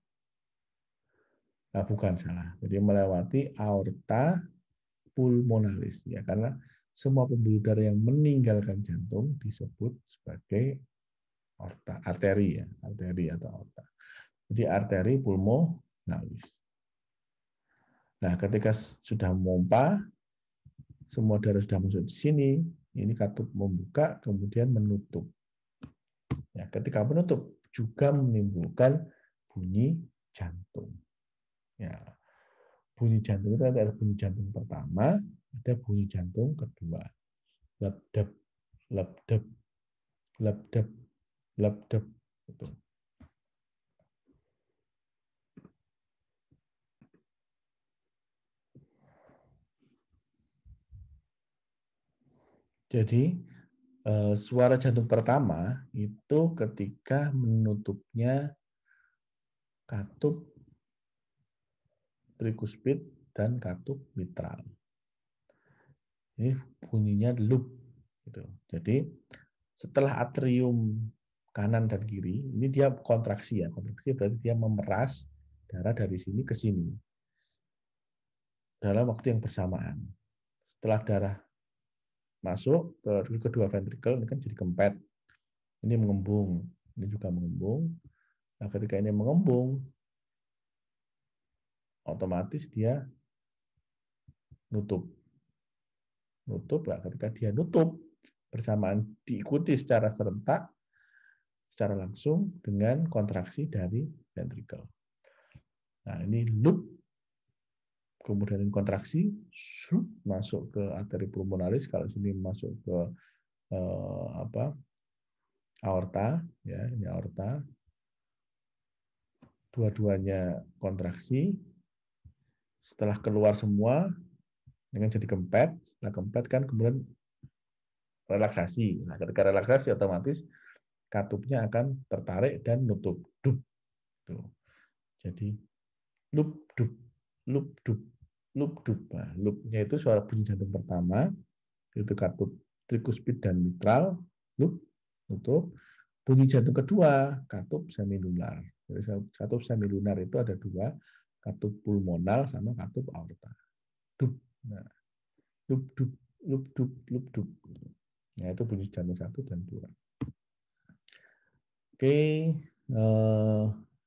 bukan salah. Jadi melewati aorta pulmonalis, ya, karena semua pembuluh darah yang meninggalkan jantung disebut sebagai arteri, ya, arteri atau aorta. Jadi arteri pulmonalis. Nah, ketika sudah memompa, semua darah sudah masuk di sini, Ini katup membuka, kemudian menutup. Ya, ketika menutup juga menimbulkan bunyi jantung. Ya, bunyi jantung itu ada bunyi jantung pertama, ada bunyi jantung kedua. Lepdep, lepdep, lepdep, lepdep. Gitu. Jadi suara jantung pertama itu ketika menutupnya katup trikuspid dan katup mitral. Ini bunyinya loop. Gitu. Jadi setelah atrium kanan dan kiri, ini dia kontraksi ya. Kontraksi berarti dia memeras darah dari sini ke sini dalam waktu yang bersamaan. Setelah darah masuk ke kedua ventrikel, ini kan jadi kempet. Ini mengembung, ini juga mengembung. Nah, ketika ini mengembung, otomatis dia nutup. Nutup, ya, ketika dia nutup, bersamaan diikuti secara serentak, secara langsung dengan kontraksi dari ventrikel. Nah, ini loop, kemudian kontraksi, masuk ke arteri pulmonalis, kalau sini masuk ke aorta, ya, ini aorta. Dua-duanya kontraksi. Setelah keluar semua, dengan jadi kempet. Setelah kempet kan kemudian relaksasi. Nah, ketika relaksasi otomatis katupnya akan tertarik dan nutup. Dup. Tuh. Jadi loop dup, loop dup, loop dup. Nah, loopnya itu suara bunyi jantung pertama, itu katup trikuspid dan mitral, loop, nutup. Bunyi jantung kedua, katup semilunar. Jadi katup semilunar itu ada dua, katup pulmonal sama katup aorta. Dup. Nah, dup, dup, loop, dup, loop, dup. Nah, itu bunyi jantung 1 dan 2. Oke,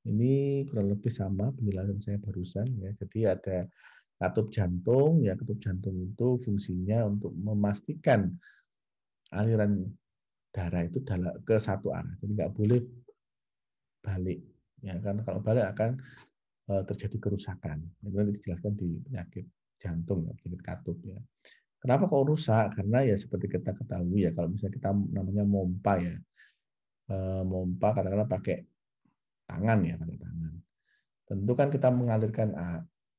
ini kurang lebih sama penjelasan saya barusan ya. Jadi ada katup jantung, ya katup jantung itu fungsinya untuk memastikan aliran darah itu ke satu arah. Jadi nggak boleh balik, ya kan? Kalau balik akan terjadi kerusakan. Itu nanti dijelaskan di penyakit jantung, ya, penyakit katup ya. Kenapa kok rusak? Karena ya seperti kita ketahui ya, kalau misalnya kita namanya mompa ya, mompa katakanlah pakai tangan ya, pakai tangan. Tentu kan kita mengalirkan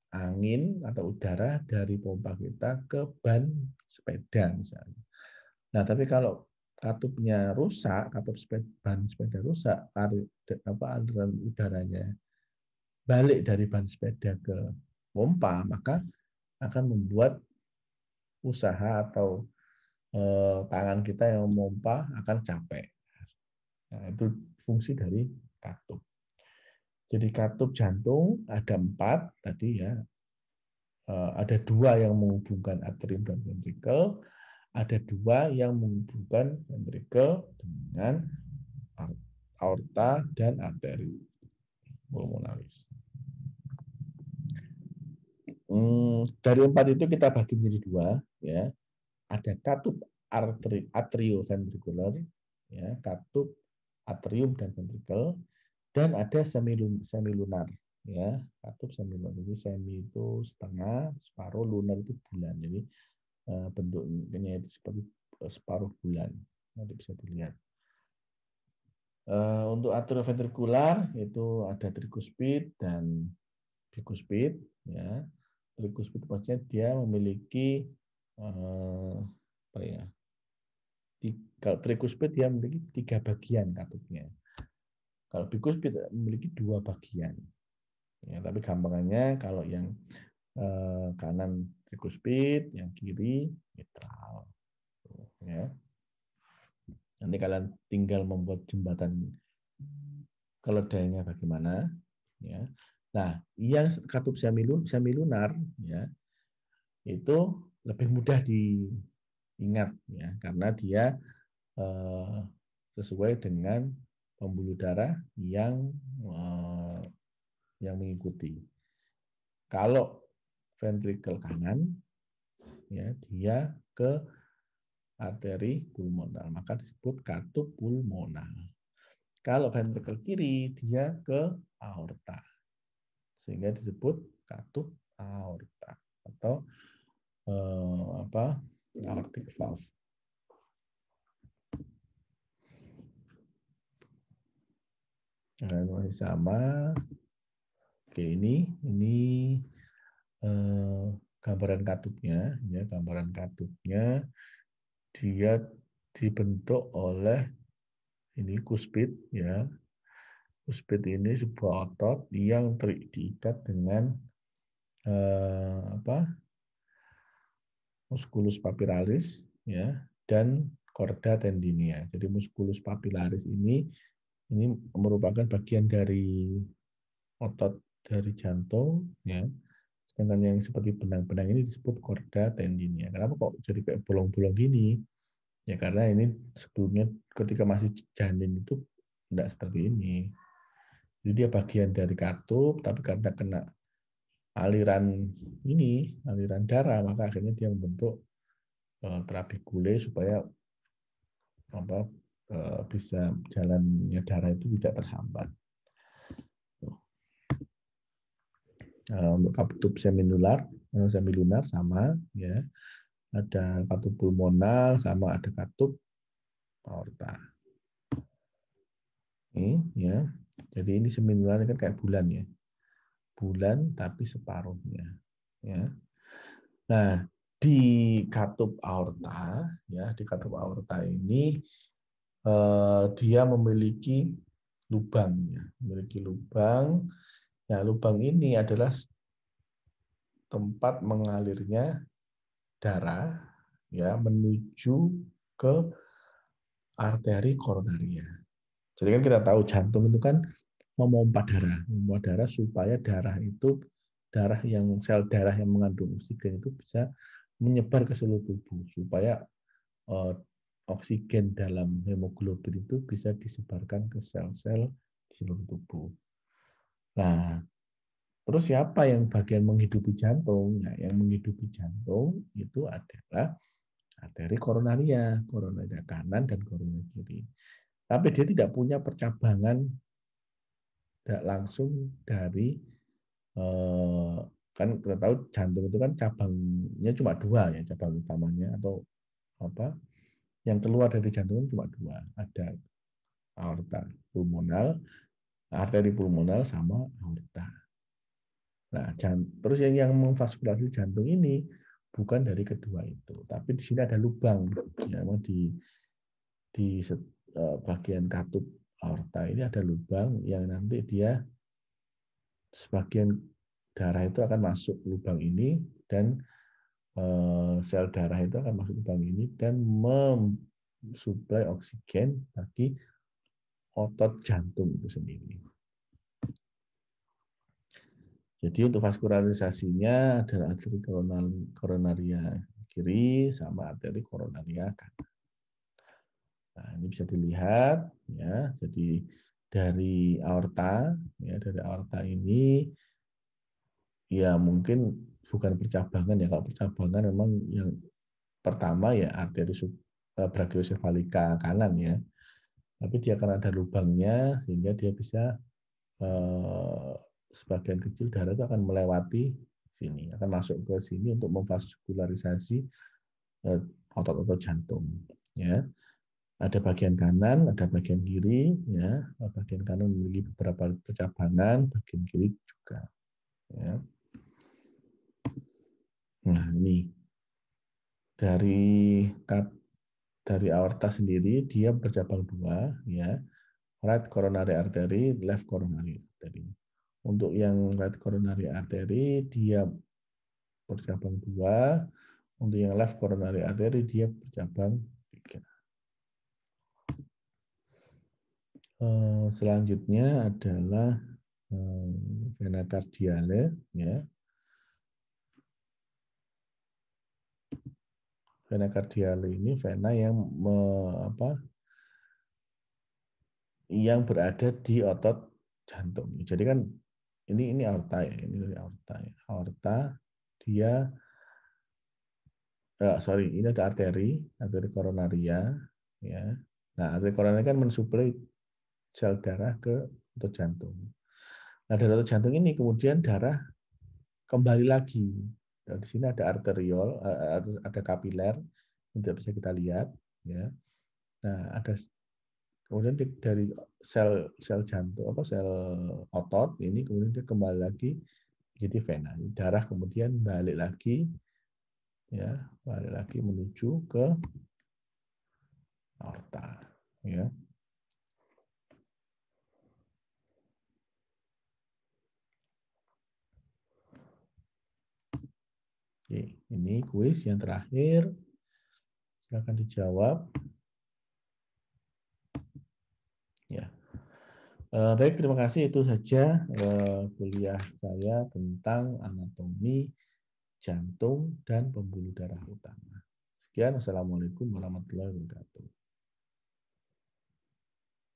angin atau udara dari pompa kita ke ban sepeda misalnya. Nah, tapi kalau katupnya rusak, ban sepeda rusak, aliran udaranya balik dari ban sepeda ke pompa, maka akan membuat usaha atau tangan kita yang memompa akan capek. Nah, itu fungsi dari katup. Jadi katup jantung ada 4 tadi ya. Ada 2 yang menghubungkan atrium dan ventrikel, ada 2 yang menghubungkan ventrikel dengan aorta dan arteri pulmonalis. Dari 4 itu kita bagi menjadi 2 ya. Ada katup atrioventrikular, ya, katup atrium dan ventrikel, dan ada semilunar, ya, katup semilunar. Jadi semi itu setengah, separuh, lunar itu bulan. Jadi bentuknya itu seperti separuh bulan. Nanti bisa dilihat. Untuk atrioventrikular itu ada trikuspid dan bikuspid, ya. Trikuspid maksudnya dia memiliki apa ya? Kalau trikuspid dia memiliki 3 bagian katupnya. Kalau bikuspid memiliki 2 bagian. Ya, tapi gampangannya kalau yang kanan trikuspid, yang kiri mitral. Ya. Nanti kalian tinggal membuat jembatan keledainya bagaimana. Ya. Nah, yang katup semilunar ya itu lebih mudah diingat ya karena dia sesuai dengan pembuluh darah yang mengikuti. Kalau ventrikel kanan ya dia ke arteri pulmonar, maka disebut katup pulmonar. Kalau ventrikel kiri dia ke aorta, sehingga disebut katup aorta atau aortic valve. Nah, masih sama. Oke, ini gambaran katupnya, ya, gambaran katupnya dia dibentuk oleh ini kuspit, ya. Kuspit ini sebuah otot yang diikat dengan musculus papillaris, ya, dan chorda tendineae. Jadi musculus papillaris ini merupakan bagian dari otot dari jantung, ya. Sedangkan yang seperti benang-benang ini disebut chorda tendineae. Kenapa kok jadi kayak bolong-bolong gini? Ya karena ini sebelumnya ketika masih janin itu tidak seperti ini. Jadi dia bagian dari katup, tapi karena kena aliran darah, maka akhirnya dia membentuk trabekule supaya bisa jalannya darah itu tidak terhambat. Untuk katup semilunar sama, ya, ada katup pulmonal sama ada katup aorta. Ini, ya, jadi ini semilunar kan kayak bulan, ya, bulan tapi separuhnya, ya. Nah, di katup aorta, ya, di katup aorta ini dia memiliki lubang, ya, memiliki lubang. Nah, lubang ini adalah tempat mengalirnya darah, ya, menuju ke arteri koronaria. Jadi kan kita tahu jantung itu kan memompa darah supaya sel darah yang mengandung oksigen itu bisa menyebar ke seluruh tubuh supaya oksigen dalam hemoglobin itu bisa disebarkan ke sel-sel di seluruh tubuh. Nah, terus siapa yang bagian menghidupi jantung? Nah, yang menghidupi jantung itu adalah arteri koronaria kanan dan koronaria kiri. Tapi dia tidak punya percabangan tidak langsung dari kan kita tahu jantung itu kan cabangnya cuma dua, ya, cabang utamanya atau yang keluar dari jantung cuma dua, ada aorta pulmonal, arteri pulmonal sama aorta. Nah, terus yang memvaskulasi jantung ini bukan dari kedua itu, tapi di sini ada lubang, ya, di bagian katup aorta ini ada lubang yang nanti dia sebagian darah itu akan masuk lubang ini dan sel darah itu akan masuk lubang ini dan mensuplai oksigen bagi otot jantung itu sendiri. Jadi untuk vaskularisasinya adalah arteri koronaria kiri sama arteri koronaria kanan. Nah, ini bisa dilihat, ya. Jadi dari aorta, ya, dari aorta ini ya mungkin bukan percabangan, ya. Kalau percabangan memang yang pertama ya arteri brachiosephalika kanan, ya. Tapi dia akan ada lubangnya sehingga dia bisa sebagian kecil darah itu akan melewati sini, akan masuk ke sini untuk memvaskularisasi otot-otot jantung, ya. Ada bagian kanan, ada bagian kiri, ya. Bagian kanan memiliki beberapa percabangan, bagian kiri juga, ya. Nah, ini dari aorta sendiri dia bercabang dua, ya. Right coronary artery, left coronary artery. Untuk yang right coronary artery dia bercabang dua, untuk yang left coronary artery dia bercabang tiga. Selanjutnya adalah vena cardiale, ya. Vena cardiale ini vena yang berada di otot jantung. Jadi kan ini aorta, ya, ini dari aorta, ya. Aorta dia Ini ada arteri koronaria, ya. Nah, arteri koronaria kan mensuplai sel darah ke otot jantung. Nah, dari otot jantung ini kemudian darah kembali lagi. Nah, di sini ada arteriol, ada kapiler, tidak bisa kita lihat, ya. Nah, ada kemudian dari sel jantung sel otot ini kemudian dia kembali lagi jadi vena. Darah kemudian balik lagi, ya, balik lagi menuju ke aorta, ya. Oke, ini kuis yang terakhir. Silakan dijawab. Ya. Baik, terima kasih. Itu saja kuliah saya tentang anatomi jantung dan pembuluh darah utama. Sekian, wassalamualaikum warahmatullahi wabarakatuh.